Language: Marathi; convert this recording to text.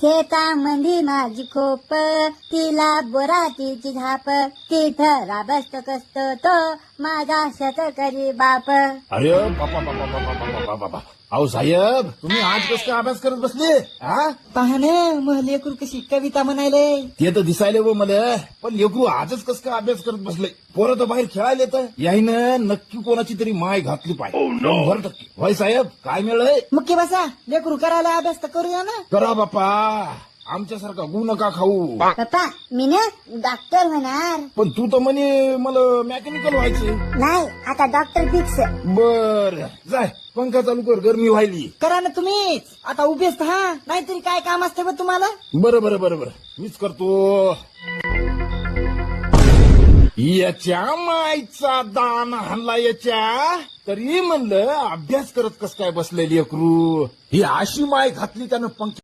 शेतामंदी माझी खोप, तिला बोराटीची झाप, तिथं राबस्त कसतो तो माझा शेतकरी बाप. अरे बापा बापा बापा बापा बापा, अहो साहेब तुम्ही आज कसं काय अभ्यास करत बसले? हा पहा ना मग लेकरू कशी कविता म्हणायले. ते तर दिसायले व मला, पण लेकरू आजच कसं काय अभ्यास करत बसले? पोरं तर बाहेर खेळायला येतं. याईनं नक्की कोणाची तरी माय घातली पाहिजे. 100%. होय साहेब काय मिळलंय? मुख्य बसा लेकरू करायला अभ्यास तर करूया ना. करा बापा, आमच्यासारखा गु नका खाऊ. पप्पा मी ना डॉक्टर होणार. पण तू तर म्हणे मला मेकॅनिकल व्हायचे. नाही आता डॉक्टर फिक्स. बर जाय पंखा चालू कर, गरमी व्हायली. करा ना तुम्हीच. आता उभेच हा, नाहीतरी काय काम असते बा तुम्हाला. बरं बरं बरं बरं मीच करतो. याच्या मायचा दान हल्ला याच्या, तरी म्हणलं अभ्यास करत कस काय बसलेली अकरू. ही अशी माय घातली त्यानं पंख